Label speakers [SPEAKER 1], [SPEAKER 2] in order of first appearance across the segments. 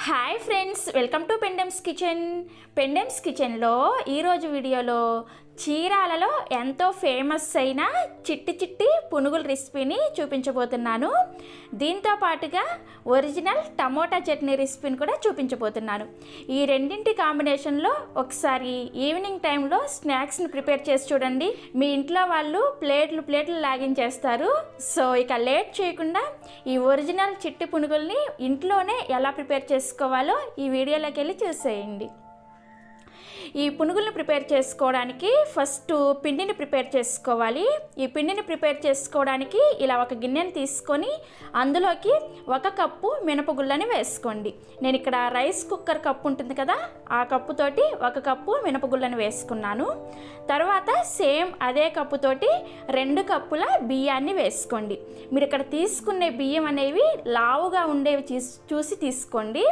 [SPEAKER 1] Hi friends, welcome to Pendems kitchen. Pendems కిచెన్లో ఈరోజు వీడియోలో చీరాలలో ఎంతో ఫేమస్ అయిన చిట్టి చిట్టి పునుగుల రెసిపీని చూపించబోతున్నాను. దీంతో పాటుగా ఒరిజినల్ టమోటా చట్నీ రెసిపీని కూడా చూపించబోతున్నాను. ఈ రెండింటి కాంబినేషన్లో ఒకసారి ఈవినింగ్ టైంలో స్నాక్స్ని ప్రిపేర్ చేసి చూడండి. మీ ఇంట్లో వాళ్ళు ప్లేట్లు లాగించేస్తారు. సో ఇక లేట్ చేయకుండా ఈ ఒరిజినల్ చిట్టి పునుగుల్ని ఇంట్లోనే ఎలా ప్రిపేర్ చేసుకోవాలో ఈ వీడియోలోకి వెళ్ళి చూసేయండి. ఈ పునుగులను ప్రిపేర్ చేసుకోవడానికి ఫస్ట్ పిండిని ప్రిపేర్ చేసుకోవాలి. ఈ పిండిని ప్రిపేర్ చేసుకోవడానికి ఇలా ఒక గిన్నెని తీసుకొని అందులోకి 1 కప్పు మినపగుళ్ళని వేసుకోండి. నేను ఇక్కడ రైస్ కుక్కర్ కప్పు ఉంటుంది కదా, ఆ కప్పుతోటి 1 కప్పు మినపగుళ్ళని వేసుకున్నాను. తర్వాత సేమ్ అదే కప్పుతోటి 2 కప్పుల బియ్యాన్ని వేసుకోండి. మీరు ఇక్కడ తీసుకునే బియ్యం అనేవి లావుగా ఉండేవి చూసి తీసుకోండి.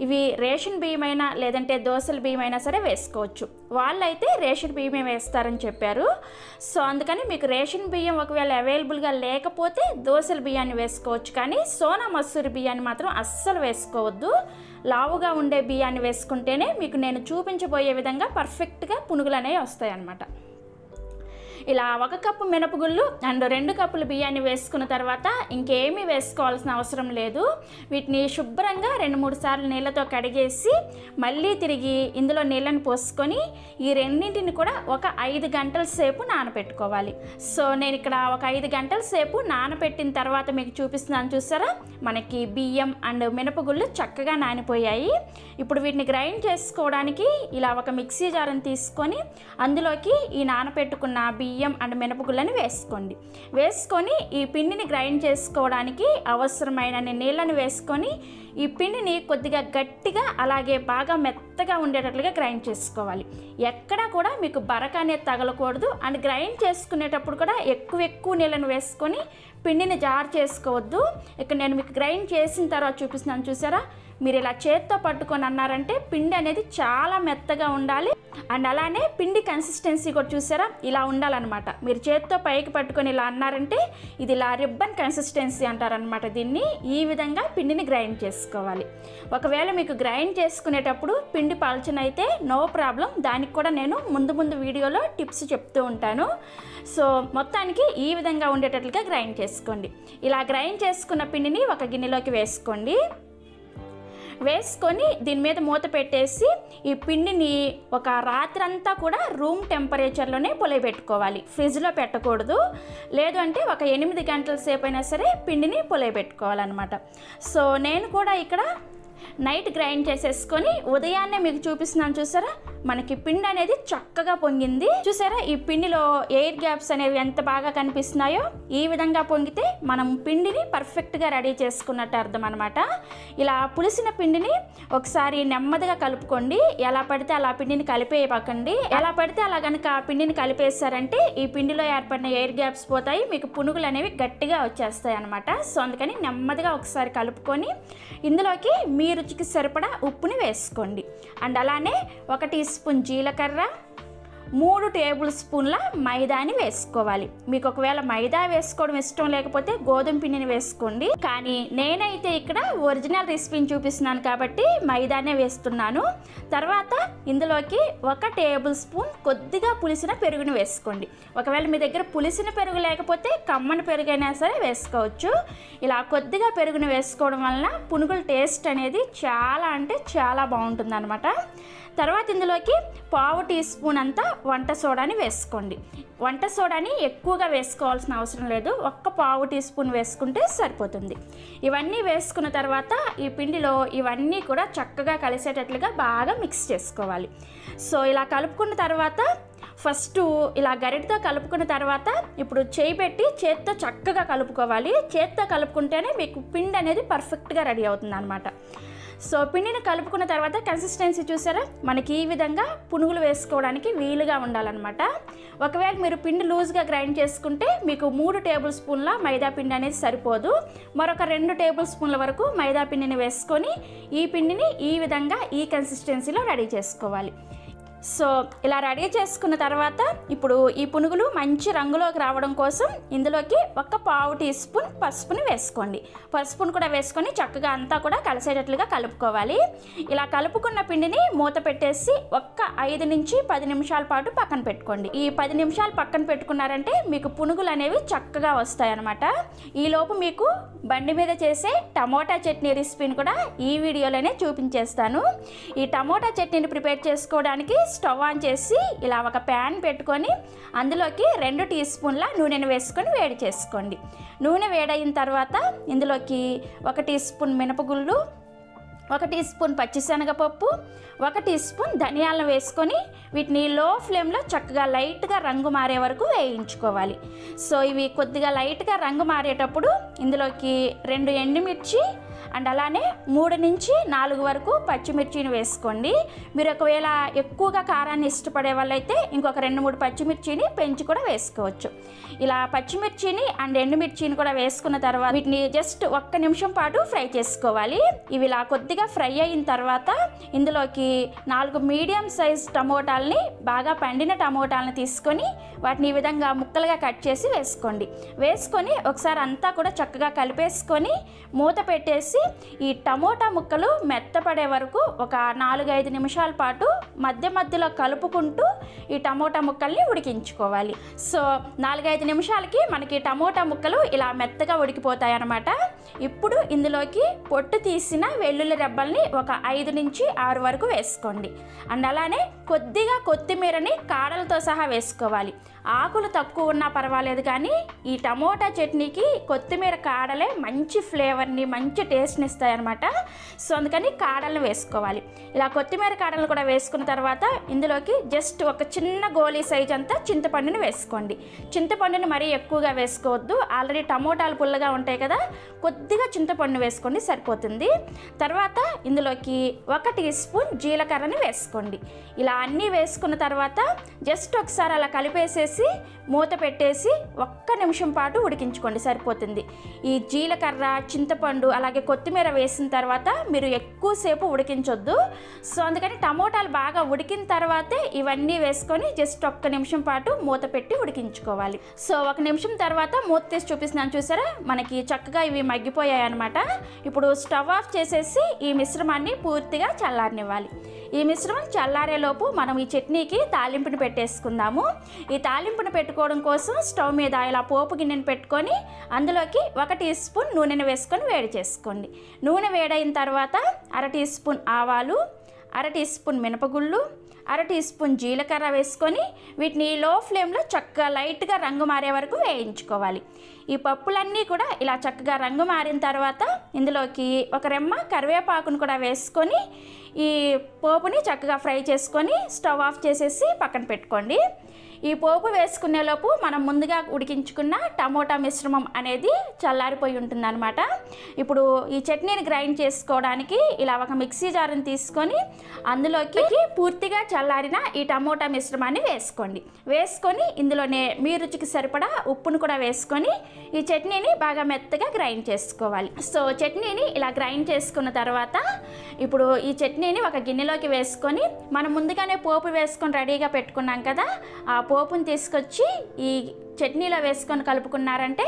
[SPEAKER 1] ఇవి రేషన్ బియ్యమైనా లేదంటే దోసల బియ్యమైనా సరే వేసుకోవచ్చు. వాళ్ళైతే రేషన్ బియ్యమే వేస్తారని చెప్పారు. సో అందుకని మీకు రేషన్ బియ్యం ఒకవేళ అవైలబుల్గా లేకపోతే దోసల బియ్యాన్ని వేసుకోవచ్చు, కానీ సోనా మసూరి బియ్యాన్ని మాత్రం అస్సలు వేసుకోవద్దు. లావుగా ఉండే బియ్యాన్ని వేసుకుంటేనే మీకు నేను చూపించబోయే విధంగా పర్ఫెక్ట్గా పునుగులు అనేవి వస్తాయి అన్నమాట. ఇలా 1 కప్పు మినపగుళ్ళు అండ్ 2 కప్పుల బియ్యాన్ని వేసుకున్న తర్వాత ఇంకేమీ వేసుకోవాల్సిన అవసరం లేదు. వీటిని శుభ్రంగా 2-3 సార్లు నీళ్ళతో కడిగేసి మళ్ళీ తిరిగి ఇందులో నీళ్ళని పోసుకొని ఈ రెండింటిని కూడా ఒక 5 గంటల సేపు నానబెట్టుకోవాలి. సో నేను ఇక్కడ ఒక 5 గంటల సేపు నానబెట్టిన తర్వాత మీకు చూపిస్తున్నాను, చూసారా? మనకి బియ్యం అండ్ మినపగుళ్ళు చక్కగా నానిపోయాయి. ఇప్పుడు వీటిని గ్రైండ్ చేసుకోవడానికి ఇలా ఒక మిక్సీ జార్ని తీసుకొని అందులోకి ఈ నానబెట్టుకున్న బియ్యం అండ్ మినపగుళ్ళని వేసుకొని ఈ పిండిని గ్రైండ్ చేసుకోవడానికి అవసరమైన నీళ్ళని వేసుకొని ఈ పిండిని కొద్దిగా గట్టిగా అలాగే బాగా మెత్తగా ఉండేటట్లుగా గ్రైండ్ చేసుకోవాలి. ఎక్కడా కూడా మీకు బరక అనేది తగలకూడదు. అండ్ గ్రైండ్ చేసుకునేటప్పుడు కూడా ఎక్కువ నీళ్ళని వేసుకొని పిండిని జార్ చేసుకోవద్దు. ఇక్కడ నేను మీకు గ్రైండ్ చేసిన తర్వాత చూపిస్తున్నాను, చూసారా? మీరు ఇలా చేత్తో పట్టుకొని అన్నారంటే పిండి అనేది చాలా మెత్తగా ఉండాలి. అండ్ అలానే పిండి కన్సిస్టెన్సీ కూడా చూసారా, ఇలా ఉండాలన్నమాట. మీరు చేత్తో పైకి పట్టుకొని ఇలా అన్నారంటే ఇది ఇలా రిబ్బన్ కన్సిస్టెన్సీ అంటారనమాట. దీన్ని ఈ విధంగా పిండిని గ్రైండ్ చేసుకోవాలి. ఒకవేళ మీకు గ్రైండ్ చేసుకునేటప్పుడు పిండి పలచనైతే నో ప్రాబ్లం, దానికి కూడా నేను ముందు వీడియోలో టిప్స్ చెప్తూ ఉంటాను. సో మొత్తానికి ఈ విధంగా ఉండేటట్లుగా గ్రైండ్ చేసుకోండి. ఇలా గ్రైండ్ చేసుకున్న పిండిని ఒక గిన్నెలోకి వేసుకొని దీని మీద మూత పెట్టేసి ఈ పిండిని ఒక రాత్రంతా కూడా రూమ్ టెంపరేచర్లోనే పులియబెట్టుకోవాలి. ఫ్రిడ్జ్లో పెట్టకూడదు. లేదు అంటే ఒక 8 గంటల సేపు అయినా సరే పిండిని పులియబెట్టుకోవాలన్నమాట. సో నేను కూడా ఇక్కడ నైట్ గ్రైండ్ చేసేసుకొని ఉదయాన్నే మీకు చూపిస్తున్నాను, చూసారా? మనకి పిండి అనేది చక్కగా పొంగింది. చూసారా ఈ పిండిలో ఎయిర్ గ్యాప్స్ అనేవి ఎంత బాగా కనిపిస్తున్నాయో? ఈ విధంగా పొంగితే మనం పిండిని పర్ఫెక్ట్గా రెడీ చేసుకున్నట్టు అర్థం అనమాట. ఇలా పులిసిన పిండిని ఒకసారి నెమ్మదిగా కలుపుకోండి. ఎలా పడితే అలా పిండిని కలిపేయకండి. ఎలా పడితే అలా కనుక పిండిని కలిపేశారంటే ఈ పిండిలో ఏర్పడిన ఎయిర్ గ్యాప్స్ పోతాయి, మీకు పునుగులు అనేవి గట్టిగా వచ్చేస్తాయి అనమాట. సో అందుకని నెమ్మదిగా ఒకసారి కలుపుకొని ఇందులోకి మీ రుచికి సరిపడా ఉప్పుని వేసుకోండి. అండ్ అలానే 1 టీ స్పూన్ జీలకర్ర, 3 టేబుల్ స్పూన్ల మైదాని వేసుకోవాలి. మీకు ఒకవేళ మైదా వేసుకోవడం ఇష్టం లేకపోతే గోధుమ పిండిని వేసుకోండి. కానీ నేనైతే ఇక్కడ ఒరిజినల్ రెసిపీని చూపిస్తున్నాను కాబట్టి మైదానే వేస్తున్నాను. తర్వాత ఇందులోకి 1 టేబుల్ స్పూన్ కొద్దిగా పులిసిన పెరుగుని వేసుకోండి. ఒకవేళ మీ దగ్గర పులిసిన పెరుగు లేకపోతే కమ్మని పెరుగైనా సరే వేసుకోవచ్చు. ఇలా కొద్దిగా పెరుగుని వేసుకోవడం వలన పునుగుల టేస్ట్ అనేది చాలా అంటే చాలా బాగుంటుంది అనమాట. తర్వాత ఇందులోకి 1/2 టీ స్పూన్ అంతా వంట సోడాని వేసుకోండి. వంట సోడాని ఎక్కువగా వేసుకోవాల్సిన అవసరం లేదు, 1/2 టీ స్పూన్ వేసుకుంటే సరిపోతుంది. ఇవన్నీ వేసుకున్న తర్వాత ఈ పిండిలో ఇవన్నీ కూడా చక్కగా కలిసేటట్లుగా బాగా మిక్స్ చేసుకోవాలి. సో ఇలా కలుపుకున్న తర్వాత ఫస్ట్ ఇలా గరిటతో కలుపుకున్న తర్వాత ఇప్పుడు చేయి పెట్టి చేత్తో చక్కగా కలుపుకోవాలి. చేత్తో కలుపుకుంటేనే మీకు పిండి అనేది పర్ఫెక్ట్గా రెడీ అవుతుంది అనమాట. సో పిండిని కలుపుకున్న తర్వాత కన్సిస్టెన్సీ చూసారా, మనకి ఈ విధంగా పునుగులు వేసుకోవడానికి వీలుగా ఉండాలన్నమాట. ఒకవేళ మీరు పిండి లూజ్గా గ్రైండ్ చేసుకుంటే మీకు 3 టేబుల్ స్పూన్ల మైదా పిండి అనేది సరిపోదు. మరొక 2 టేబుల్ స్పూన్ల వరకు మైదా పిండిని వేసుకొని ఈ పిండిని ఈ విధంగా ఈ కన్సిస్టెన్సీలో రెడీ చేసుకోవాలి. సో ఇలా రెడీ చేసుకున్న తర్వాత ఇప్పుడు ఈ పునుగులు మంచి రంగులోకి రావడం కోసం ఇందులోకి ఒక పావు టీ స్పూన్ పసుపుని వేసుకోండి. పసుపును కూడా వేసుకొని చక్కగా అంతా కూడా కలిసేటట్లుగా కలుపుకోవాలి. ఇలా కలుపుకున్న పిండిని మూత పెట్టేసి ఒక్క 5 నుంచి 10 నిమిషాల పాటు పక్కన పెట్టుకోండి. ఈ 10 నిమిషాలు పక్కన పెట్టుకున్నారంటే మీకు పునుగులు అనేవి చక్కగా వస్తాయన్నమాట. ఈలోపు మీకు బండి మీద చేసే టమోటా చట్నీ రెసిపీని కూడా ఈ వీడియోలోనే చూపించేస్తాను. ఈ టమోటా చట్నీని ప్రిపేర్ చేసుకోవడానికి స్టవ్ ఆన్ చేసి ఇలా ఒక ప్యాన్ పెట్టుకొని అందులోకి 2 టీ స్పూన్ల నూనెను వేసుకొని వేడి చేసుకోండి. నూనె వేడైన తర్వాత ఇందులోకి 1 టీ స్పూన్ మినపగుళ్ళు, 1 టీ స్పూన్ పచ్చిశనగపప్పు, 1 టీ స్పూన్ ధనియాలను వేసుకొని వీటిని లో ఫ్లేమ్లో చక్కగా లైట్గా రంగు మారే వరకు వేయించుకోవాలి. సో ఇవి కొద్దిగా లైట్గా రంగు మారేటప్పుడు ఇందులోకి 2 ఎండుమిర్చి అండ్ అలానే 3 నుంచి 4 వరకు పచ్చిమిర్చిని వేసుకోండి. మీరు ఒకవేళ ఎక్కువగా కారాన్ని ఇష్టపడే వాళ్ళైతే ఇంకొక 2-3 పచ్చిమిర్చిని పెంచి కూడా వేసుకోవచ్చు. ఇలా పచ్చిమిర్చిని అండ్ ఎండుమిర్చిని కూడా వేసుకున్న తర్వాత వీటిని జస్ట్ 1 నిమిషం పాటు ఫ్రై చేసుకోవాలి. ఇవి ఇలా కొద్దిగా ఫ్రై అయిన తర్వాత ఇందులోకి 4 మీడియం సైజ్ టమోటాలని, బాగా పండిన టమోటాలను తీసుకొని వాటిని ఈ విధంగా ముక్కలుగా కట్ చేసి వేసుకోండి. వేసుకొని ఒకసారి అంతా కూడా చక్కగా కలిపేసుకొని మూత పెట్టేసి ఈ టమోటా ముక్కలు మెత్తపడే వరకు ఒక 4-5 నిమిషాల పాటు మధ్య మధ్యలో కలుపుకుంటూ ఈ టమోటా ముక్కల్ని ఉడికించుకోవాలి. సో 4-5 నిమిషాలకి మనకి టమోటా ముక్కలు ఇలా మెత్తగా ఉడికిపోతాయి అన్నమాట. ఇప్పుడు ఇందులోకి పొట్టు తీసిన వెల్లుల్లి రెబ్బల్ని ఒక 5 నుంచి 6 వరకు వేసుకోండి. అండ్ అలానే కొద్దిగా కొత్తిమీరని కాడలతో సహా వేసుకోవాలి. ఆకులు తక్కువ ఉన్నా పర్వాలేదు, కానీ ఈ టమోటా చట్నీకి కొత్తిమీర కాడలే మంచి ఫ్లేవర్ని, మంచి టేస్ట్ని ఇస్తాయన్నమాట. సో అందుకని కాడలను వేసుకోవాలి. ఇలా కొత్తిమీర కాడలను కూడా వేసుకున్న తర్వాత ఇందులోకి జస్ట్ ఒక చిన్న గోలీ సైజ్ అంతా చింతపండుని వేసుకోండి. చింతపండుని మరీ ఎక్కువగా వేసుకోవద్దు, ఆల్రెడీ టమోటాలు పుల్లగా ఉంటాయి కదా, కొద్దిగా చింతపండు వేసుకోండి సరిపోతుంది. తర్వాత ఇందులోకి 1 టీ స్పూన్ జీలకర్రని వేసుకోండి. ఇలా అన్నీ వేసుకున్న తర్వాత జస్ట్ ఒకసారి అలా కలిపేసేసి మూత పెట్టేసి 1 నిమిషం పాటు ఉడికించుకోండి సరిపోతుంది. ఈ జీలకర్ర, చింతపండు అలాగే కొత్తిమీర వేసిన తర్వాత మీరు ఎక్కువసేపు ఉడికించొద్దు. సో అందుకని టమోటాలు బాగా ఉడికిన తర్వాతే ఇవన్నీ వేసుకొని జస్ట్ 1 నిమిషం పాటు మూత పెట్టి ఉడికించుకోవాలి. సో 1 నిమిషం తర్వాత మూత తీసి చూపిస్తున్నాను చూసారా, మనకి చక్కగా ఇవి మగ్గిపోయాయి అన్నమాట. ఇప్పుడు స్టవ్ ఆఫ్ చేసేసి ఈ మిశ్రమాన్ని పూర్తిగా చల్లారనివ్వాలి. ఈ మిశ్రమం చల్లారేలోపు మనం ఈ చట్నీకి తాలింపుని పెట్టేసుకుందాము. ఈ తాలింపుని పెట్టుకోవడం కోసం స్టవ్ మీద ఇలా పోపు గిన్నెని పెట్టుకొని అందులోకి 1 టీ స్పూన్ నూనెను వేసుకొని వేడి చేసుకోండి. నూనె వేడైన తర్వాత 1/2 టీ స్పూన్ ఆవాలు, 1/2 టీ స్పూన్ మినపగుళ్ళు, 1/2 టీ స్పూన్ జీలకర్ర వేసుకొని వీటిని లో ఫ్లేమ్లో చక్కగా లైట్గా రంగు మారే వరకు వేయించుకోవాలి. ఈ పప్పులన్నీ కూడా ఇలా చక్కగా రంగు మారిన తర్వాత ఇందులోకి ఒక రెమ్మ కరివేపాకును కూడా వేసుకొని ఈ పోపుని చక్కగా ఫ్రై చేసుకొని స్టవ్ ఆఫ్ చేసేసి పక్కన పెట్టుకోండి. ఈ పోపు వేసుకునేలోపు మనం ముందుగా ఉడికించుకున్న టమోటా మిశ్రమం అనేది చల్లారిపోయి ఉంటుందన్నమాట. ఇప్పుడు ఈ చట్నీని గ్రైండ్ చేసుకోవడానికి ఇలా ఒక మిక్సీ జార్ని తీసుకొని అందులోకి పూర్తిగా చల్లారిన ఈ టమోటా మిశ్రమాన్ని వేసుకోండి. వేసుకొని ఇందులోనే మీ రుచికి సరిపడా ఉప్పును కూడా వేసుకొని ఈ చట్నీని బాగా మెత్తగా గ్రైండ్ చేసుకోవాలి. సో చట్నీని ఇలా గ్రైండ్ చేసుకున్న తర్వాత ఇప్పుడు ఈ చట్నీని ఒక గిన్నెలోకి వేసుకొని మనం ముందుగానే పోపు వేసుకొని రెడీగా పెట్టుకున్నాం కదా, ఆ పోపుని తీసుకొచ్చి ఈ చట్నీలో వేసుకొని కలుపుకున్నారంటే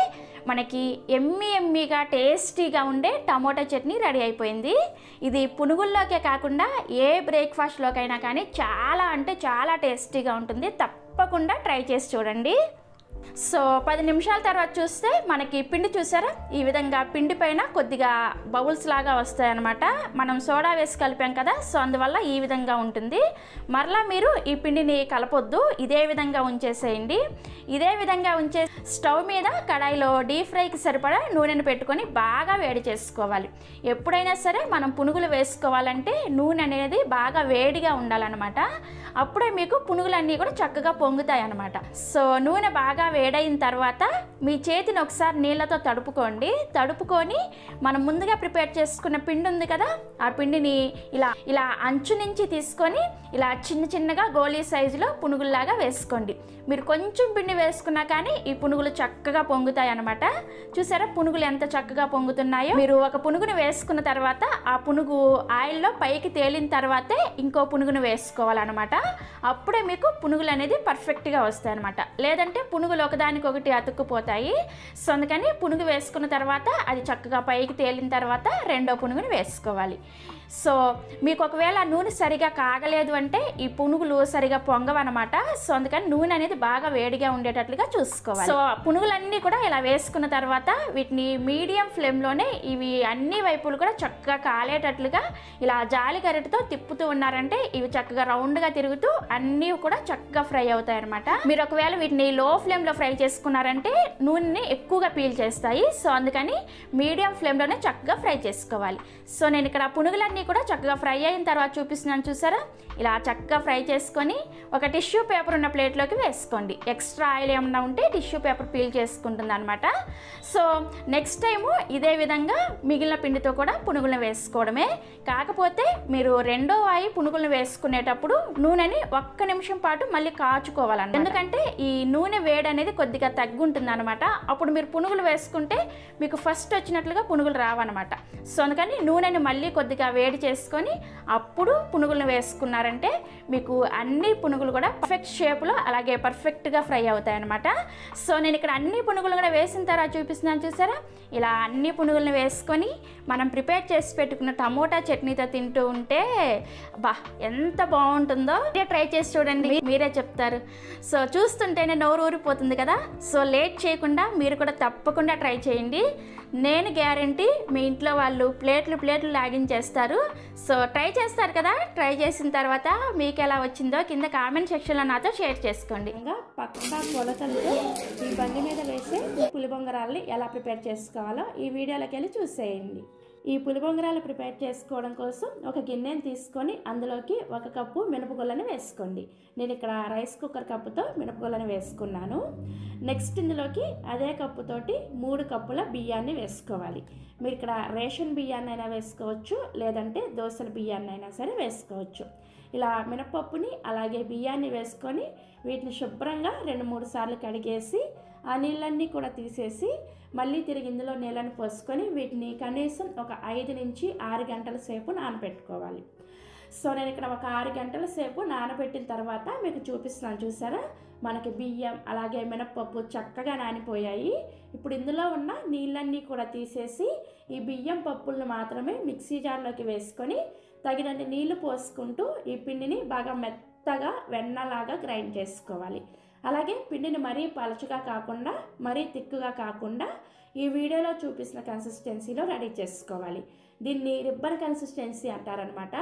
[SPEAKER 1] మనకి ఎమ్మీగా టేస్టీగా ఉండే టమోటా చట్నీ రెడీ అయిపోయింది. ఇది పునుగుల్లోకే కాకుండా ఏ బ్రేక్ఫాస్ట్లోకైనా కానీ చాలా అంటే చాలా టేస్టీగా ఉంటుంది. తప్పకుండా ట్రై చేసి చూడండి. సో 10 నిమిషాల తర్వాత చూస్తే మనకి పిండి చూసారా, ఈ విధంగా పిండి పైన కొద్దిగా బబుల్స్ లాగా వస్తాయన్నమాట. మనం సోడా వేసి కలిపాం కదా, సో అందువల్ల ఈ విధంగా ఉంటుంది. మరలా మీరు ఈ పిండిని కలపొద్దు, ఇదే విధంగా ఉంచేసేయండి. ఇదే విధంగా ఉంచే స్టవ్ మీద కడాయిలో డీప్ ఫ్రైకి సరిపడా నూనెను పెట్టుకొని బాగా వేడి చేసుకోవాలి. ఎప్పుడైనా సరే మనం పునుగులు వేసుకోవాలంటే నూనె అనేది బాగా వేడిగా ఉండాలన్నమాట. అప్పుడే మీకు పునుగులన్నీ కూడా చక్కగా పొంగుతాయి అన్నమాట. సో నూనె బాగా వేడైన తర్వాత మీ చేతిని ఒకసారి నీళ్ళతో తడుపుకొని మనం ముందుగా ప్రిపేర్ చేసుకున్న పిండి ఉంది కదా, ఆ పిండిని ఇలా అంచు నుంచి తీసుకొని ఇలా చిన్నగా గోళీ సైజులో పునుగుల్లాగా వేసుకోండి. మీరు కొంచెం పిండి వేసుకున్నా కానీ ఈ పునుగులు చక్కగా పొంగుతాయి అన్నమాట. చూసారా పునుగులు ఎంత చక్కగా పొంగుతున్నాయో. మీరు ఒక పునుగుని వేసుకున్న తర్వాత ఆ పునుగు ఆయిల్లో పైకి తేలిన తర్వాతే ఇంకో పునుగును వేసుకోవాలన్నమాట. అప్పుడే మీకు పునుగులు అనేది పర్ఫెక్ట్గా వస్తాయి అన్నమాట. లేదంటే పునుగులు ఒకదానికొకటి అతుక్కుపోతాయి. సో అందుకని పునుగు వేసుకున్న తర్వాత అది చక్కగా పైకి తేలిన తర్వాత రెండో పునుగుని వేసుకోవాలి. సో మీకు ఒకవేళ నూనె సరిగా కాగలేదు అంటే ఈ పునుగులు సరిగా పొంగవన్నమాట. సో అందుకని నూనె అనేది బాగా వేడిగా ఉండేటట్లుగా చూసుకోవాలి. సో పునుగులన్నీ కూడా ఇలా వేసుకున్న తర్వాత వీటిని మీడియం ఫ్లేమ్లోనే ఇవి అన్ని వైపులు కూడా చక్కగా కాలేటట్లుగా ఇలా జాలి గరిటతో తిప్పుతూ ఉన్నారంటే ఇవి చక్కగా రౌండ్గా తిరుగుతూ అన్నీ కూడా చక్కగా ఫ్రై అవుతాయి అనమాట. మీరు ఒకవేళ వీటిని లో ఫ్లేమ్లో ఫ్రై చేసుకున్నారంటే నూనెని ఎక్కువగా పీల్చేస్తాయి. సో అందుకని మీడియం ఫ్లేమ్లోనే చక్కగా ఫ్రై చేసుకోవాలి. సో నేను ఇక్కడ పునుగులన్నీ కూడా చక్కగా ఫ్రై అయిన తర్వాత చూపిస్తున్నాను. చూసారా ఇలా చక్కగా ఫ్రై చేసుకొని ఒక టిష్యూ పేపర్ ఉన్న ప్లేట్లోకి వేసుకోండి. ఎక్స్ట్రా ఆయిల్ ఏమన్నా ఉంటే టిష్యూ పేపర్ పీల్ చేసుకుంటుంది అనమాట. సో నెక్స్ట్ టైము ఇదే విధంగా మిగిలిన పిండితో కూడా పునుగులను వేసుకోవడమే. కాకపోతే మీరు రెండో వాయి పునుగులను వేసుకునేటప్పుడు నూనెని 1 నిమిషం పాటు మళ్ళీ కాచుకోవాలన్నమాట. ఎందుకంటే ఈ నూనె వేడి అనేది కొద్దిగా తగ్గుంటుంది అనమాట. అప్పుడు మీరు పునుగులు వేసుకుంటే మీకు ఫస్ట్ వచ్చినట్లుగా పునుగులు రావన్నమాట. సో అందుకని నూనెని మళ్ళీ కొద్దిగా వేడి చేసుకొని అప్పుడు పునుగులను వేసుకున్నారంటే మీకు అన్ని పునుగులు కూడా పర్ఫెక్ట్ షేప్లో అలాగే పర్ఫెక్ట్గా ఫ్రై అవుతాయి అన్నమాట. సో నేను ఇక్కడ అన్ని పునుగులు కూడా వేసిన తర్వాత చూపిస్తున్నాను. చూసారా ఇలా అన్ని పునుగులను వేసుకొని మనం ప్రిపేర్ చేసి పెట్టుకున్న టమోటా చట్నీతో తింటూ ఉంటే బా ఎంత బాగుంటుందో. ట్రై చేసి చూడండి, మీరే చెప్తారు. సో చూస్తుంటేనే నోరు ఊరిపోతుంది కదా. సో లేట్ చేయకుండా మీరు కూడా తప్పకుండా ట్రై చేయండి. నేను గ్యారంటీ మీ ఇంట్లో వాళ్ళు ప్లేట్లు లాగించేస్తారు. సో ట్రై చేస్తారు కదా. ట్రై చేసిన తర్వాత మీకు ఎలా వచ్చిందో కింద కామెంట్ సెక్షన్లో నాతో షేర్ చేసుకోండి. ఇంకా పక్కా కొలతలతో ఈ బండి మీద వేసే పులిబొంగరాలని ఎలా ప్రిపేర్ చేసుకోవాలో ఈ వీడియోలోకి వెళ్ళి చూసేయండి. ఈ పులిబొంగరాలు ప్రిపేర్ చేసుకోవడం కోసం ఒక గిన్నెని తీసుకొని అందులోకి 1 కప్పు మినపగుళ్ళని వేసుకోండి. నేను ఇక్కడ రైస్ కుక్కర్ కప్పుతో మినపగుళ్ళని వేసుకున్నాను. నెక్స్ట్ ఇందులోకి అదే కప్పుతోటి 3 కప్పుల బియ్యాన్ని వేసుకోవాలి. మీరు ఇక్కడ రేషన్ బియ్యాన్ని అయినా వేసుకోవచ్చు, లేదంటే దోసల బియ్యాన్ని అయినా సరే వేసుకోవచ్చు. ఇలా మినపప్పుని అలాగే బియ్యాన్ని వేసుకొని వీటిని శుభ్రంగా 2-3 సార్లు కడిగేసి ఆ నీళ్ళన్నీ కూడా తీసేసి మళ్ళీ తిరిగి ఇందులో నీళ్ళని పోసుకొని వీటిని కనీసం ఒక 5 నుంచి 6 గంటల సేపు నానబెట్టుకోవాలి. సో నేను ఇక్కడ ఒక 6 గంటల సేపు నానబెట్టిన తర్వాత మీకు చూపిస్తున్నాను. చూసారా మనకి బియ్యం అలాగే మినపప్పు చక్కగా నానిపోయాయి. ఇప్పుడు ఇందులో ఉన్న నీళ్ళన్నీ కూడా తీసేసి ఈ బియ్యం పప్పులను మాత్రమే మిక్సీ జార్లోకి వేసుకొని తగినన్ని నీళ్లు పోసుకుంటూ ఈ పిండిని బాగా మెత్తగా వెన్నలాగా గ్రైండ్ చేసుకోవాలి. అలాగే పిండిని మరీ పలచగా కాకుండా మరీ తిక్కుగా కాకుండా ఈ వీడియోలో చూపిస్తున్న కన్సిస్టెన్సీలో రెడీ చేసుకోవాలి. దీన్ని రిబ్బన్ కన్సిస్టెన్సీ అంటారనమాట.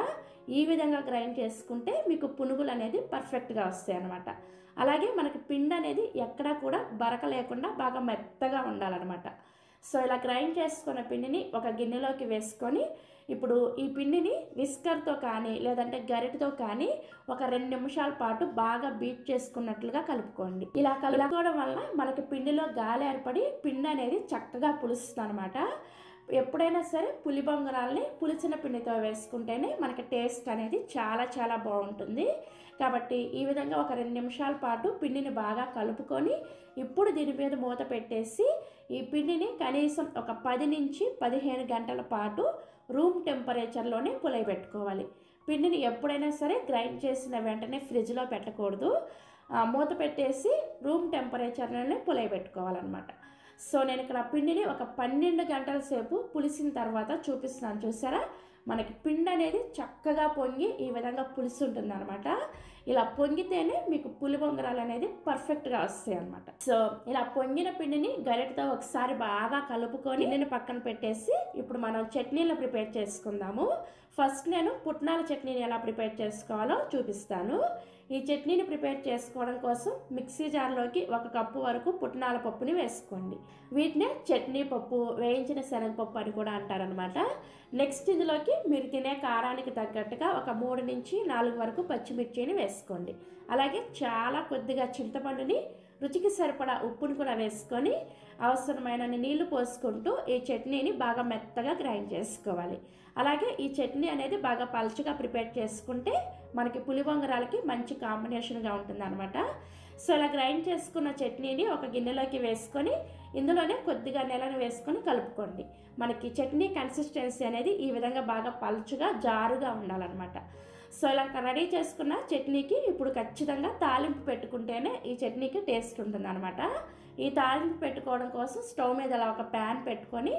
[SPEAKER 1] ఈ విధంగా గ్రైండ్ చేసుకుంటే మీకు పునుగులు అనేది పర్ఫెక్ట్గా వస్తాయి అన్నమాట. అలాగే మనకి పిండి అనేది ఎక్కడా కూడా బరక లేకుండా బాగా మెత్తగా ఉండాలన్నమాట. సో ఇలా గ్రైండ్ చేసుకున్న పిండిని ఒక గిన్నెలోకి వేసుకొని ఇప్పుడు ఈ పిండిని విస్కర్తో కానీ లేదంటే గరిటతో కానీ ఒక 2 నిమిషాల పాటు బాగా బీట్ చేసుకున్నట్లుగా కలుపుకోండి. ఇలా కలుపుకోవడం వల్ల మనకి పిండిలో గాలి ఏర్పడి పిండి అనేది చక్కగా పులుస్తుంది అనమాట. ఎప్పుడైనా సరే పులిబొంగరాల్ని పులిసిన పిండితో వేసుకుంటేనే మనకి టేస్ట్ అనేది చాలా బాగుంటుంది. కాబట్టి ఈ విధంగా ఒక 2 నిమిషాల పాటు పిండిని బాగా కలుపుకొని ఇప్పుడు దీని మీద మూత పెట్టేసి ఈ పిండిని కనీసం ఒక 10 నుంచి 15 గంటల పాటు రూమ్ టెంపరేచర్లోనే పులియబెట్టుకోవాలి. పిండిని ఎప్పుడైనా సరే గ్రైండ్ చేసిన వెంటనే ఫ్రిడ్జ్లో పెట్టకూడదు. మూత పెట్టేసి రూమ్ టెంపరేచర్లోనే పులియబెట్టుకోవాలన్నమాట. సో నేను ఇక్కడ పిండిని ఒక 12 గంటల సేపు పులిసిన తర్వాత చూపిస్తున్నాను. చూసారా మనకి పిండి అనేది చక్కగా పొంగి ఈ విధంగా పులిసి ఉంటుంది అనమాట. ఇలా పొంగితేనే మీకు పులిబొంగరాలు అనేది పర్ఫెక్ట్గా వస్తాయి అనమాట. సో ఇలా పొంగిన పిండిని గరిటతో ఒకసారి బాగా కలుపుకొని పిండిని పక్కన పెట్టేసి ఇప్పుడు మనం చట్నీలు ప్రిపేర్ చేసుకుందాము. ఫస్ట్ నేను పుట్నాల చట్నీని ఎలా ప్రిపేర్ చేసుకోవాలో చూపిస్తాను. ఈ చట్నీని ప్రిపేర్ చేసుకోవడం కోసం మిక్సీ జార్లోకి 1 కప్పు వరకు పుట్నాల పప్పుని వేసుకోండి. వీటినే చట్నీ పప్పు, వేయించిన శనగపప్పు అని కూడా అంటారనమాట. నెక్స్ట్ ఇందులోకి మీరు తినే కారానికి తగ్గట్టుగా ఒక 3 నుంచి 4 వరకు పచ్చిమిర్చిని వేసుకోండి. అలాగే చాలా కొద్దిగా చింతపండుని
[SPEAKER 2] రుచికి సరిపడా ఉప్పును కూడా వేసుకొని అవసరమైన నీళ్లు పోసుకుంటూ ఈ చట్నీని బాగా మెత్తగా గ్రైండ్ చేసుకోవాలి. అలాగే ఈ చట్నీ అనేది బాగా పలుచగా ప్రిపేర్ చేసుకుంటే మనకి పులిబొంగరాలకి మంచి కాంబినేషన్గా ఉంటుందన్నమాట. సో ఇలా గ్రైండ్ చేసుకున్న చట్నీని ఒక గిన్నెలోకి వేసుకొని ఇందులోనే కొద్దిగా నెలను వేసుకొని కలుపుకోండి. మనకి చట్నీ కన్సిస్టెన్సీ అనేది ఈ విధంగా బాగా పలుచగా జారుగా ఉండాలన్నమాట. సో ఇలా రెడీ చేసుకున్న చట్నీకి ఇప్పుడు ఖచ్చితంగా తాలింపు పెట్టుకుంటేనే ఈ చట్నీకి టేస్ట్ ఉంటుందన్నమాట. ఈ తాలింపు పెట్టుకోవడం కోసం స్టవ్ మీద అలా ఒక ప్యాన్ పెట్టుకొని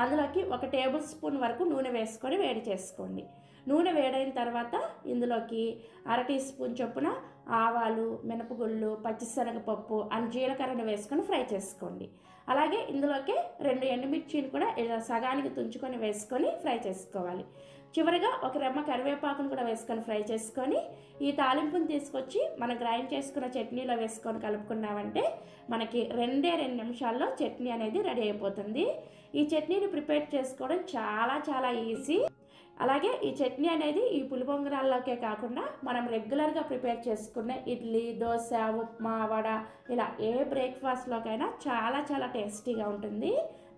[SPEAKER 2] అందులోకి 1 టేబుల్ స్పూన్ వరకు నూనె వేసుకొని వేడి చేసుకోండి. నూనె వేడైన తర్వాత ఇందులోకి 1/2 టీ స్పూన్ చొప్పున ఆవాలు, మినపగుళ్ళు, పచ్చిశనగపప్పు అండ్ జీలకర్రను వేసుకొని ఫ్రై చేసుకోండి. అలాగే ఇందులోకి 2 ఎండుమిర్చిని కూడా ఇలా సగానికి తుంచుకొని వేసుకొని ఫ్రై చేసుకోవాలి. చివరిగా 1 రెమ్మ కరివేపాకును కూడా వేసుకొని ఫ్రై చేసుకొని ఈ తాలింపుని తీసుకొచ్చి మనం గ్రైండ్ చేసుకున్న చట్నీలో వేసుకొని కలుపుకున్నామంటే మనకి 2 నిమిషాల్లో చట్నీ అనేది రెడీ అయిపోతుంది. ఈ చట్నీని ప్రిపేర్ చేసుకోవడం చాలా ఈజీ. అలాగే ఈ చట్నీ అనేది ఈ పులిబొంగరాల్లోకే కాకుండా మనం రెగ్యులర్గా ప్రిపేర్ చేసుకునే ఇడ్లీ, దోశ, ఉప్మా, వడ ఇలా ఏ బ్రేక్ఫాస్ట్లోకైనా చాలా టేస్టీగా ఉంటుంది.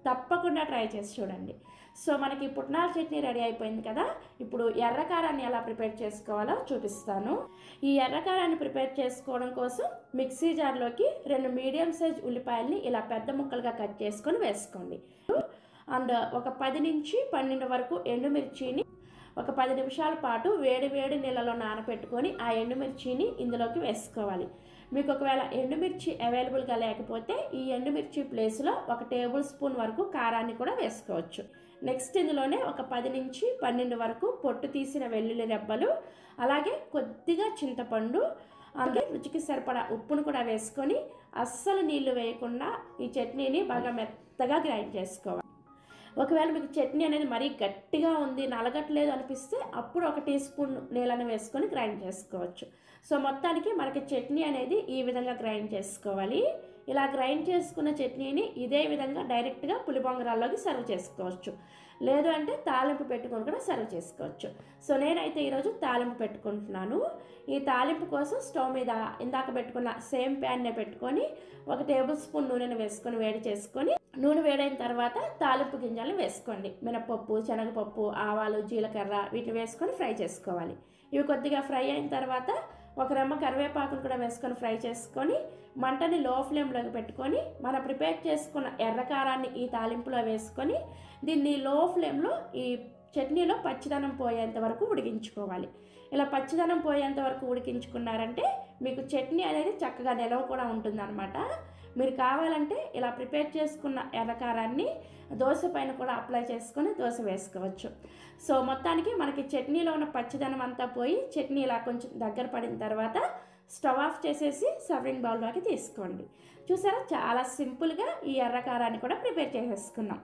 [SPEAKER 2] తప్పకుండా ట్రై చేసి చూడండి. సో మనకి పుట్నాల చట్నీ రెడీ అయిపోయింది కదా. ఇప్పుడు ఎర్రకారాన్ని ఎలా ప్రిపేర్ చేసుకోవాలో చూపిస్తాను. ఈ ఎర్రకారాన్ని ప్రిపేర్ చేసుకోవడం కోసం మిక్సీ జార్లోకి 2 మీడియం సైజ్ ఉల్లిపాయల్ని ఇలా పెద్ద ముక్కలుగా కట్ చేసుకొని వేసుకోండి. అండ్ ఒక 10 నుంచి 12 వరకు ఎండుమిర్చిని ఒక 10 నిమిషాల పాటు వేడి నీళ్ళలో నానబెట్టుకొని ఆ ఎండుమిర్చిని ఇందులోకి వేసుకోవాలి. మీకు ఒకవేళ ఎండుమిర్చి అవైలబుల్గా లేకపోతే ఈ ఎండుమిర్చి ప్లేస్లో 1 టేబుల్ స్పూన్ వరకు కారాన్ని కూడా వేసుకోవచ్చు. నెక్స్ట్ ఇందులోనే ఒక 10 నుంచి 12 వరకు పొట్టు తీసిన వెల్లుల్లి రెబ్బలు, అలాగే కొద్దిగా చింతపండు, అలాగే రుచికి సరిపడా ఉప్పును కూడా వేసుకొని అస్సలు నీళ్లు వేయకుండా ఈ చట్నీని బాగా మెత్తగా గ్రైండ్ చేసుకోవాలి. ఒకవేళ మీకు చట్నీ అనేది మరీ గట్టిగా ఉంది, నలగట్లేదు అనిపిస్తే అప్పుడు 1 టీ స్పూన్ నీళ్ళని వేసుకొని గ్రైండ్ చేసుకోవచ్చు. సో మొత్తానికి మనకి చట్నీ అనేది ఈ విధంగా గ్రైండ్ చేసుకోవాలి. ఇలా గ్రైండ్ చేసుకున్న చట్నీని ఇదే విధంగా డైరెక్ట్గా పులిబొంగరాల్లోకి సర్వ్ చేసుకోవచ్చు. లేదు అంటే తాలింపు పెట్టుకొని కూడా సర్వ్ చేసుకోవచ్చు. సో నేనైతే ఈరోజు తాలింపు పెట్టుకుంటున్నాను. ఈ తాలింపు కోసం స్టవ్ మీద ఇందాక పెట్టుకున్న సేమ్ ప్యాన్నే పెట్టుకొని 1 టేబుల్ స్పూన్ నూనెను వేసుకొని వేడి చేసుకొని నూనె వేడైన తర్వాత తాలింపు గింజలను వేసుకోండి. మినపప్పు, శనగపప్పు, ఆవాలు, జీలకర్ర వీటిని వేసుకొని ఫ్రై చేసుకోవాలి. ఇవి కొద్దిగా ఫ్రై అయిన తర్వాత 1 రెమ్మ కరివేపాకును కూడా వేసుకొని ఫ్రై చేసుకొని మంటని లో ఫ్లేమ్లోకి పెట్టుకొని మనం ప్రిపేర్ చేసుకున్న ఎర్రకారాన్ని ఈ తాలింపులో వేసుకొని దీన్ని లో ఫ్లేమ్లో ఈ చట్నీలో పచ్చిదనం పోయేంత వరకు ఉడికించుకోవాలి. ఇలా పచ్చిదనం పోయేంత వరకు ఉడికించుకున్నారంటే మీకు చట్నీ అనేది చక్కగా నిలవ కూడా ఉంటుందన్నమాట. మీరు కావాలంటే ఇలా ప్రిపేర్ చేసుకున్న ఎర్రకారాన్ని దోశ పైన కూడా అప్లై చేసుకొని దోశ వేసుకోవచ్చు. సో మొత్తానికి మనకి చట్నీలో ఉన్న పచ్చిదనం అంతా పోయి చట్నీ ఇలా కొంచెం దగ్గర పడిన తర్వాత స్టవ్ ఆఫ్ చేసేసి సర్వింగ్ బౌల్లోకి తీసుకోండి. చూసారా, చాలా సింపుల్గా ఈ ఎర్రకారాన్ని కూడా ప్రిపేర్ చేసేసుకున్నాం.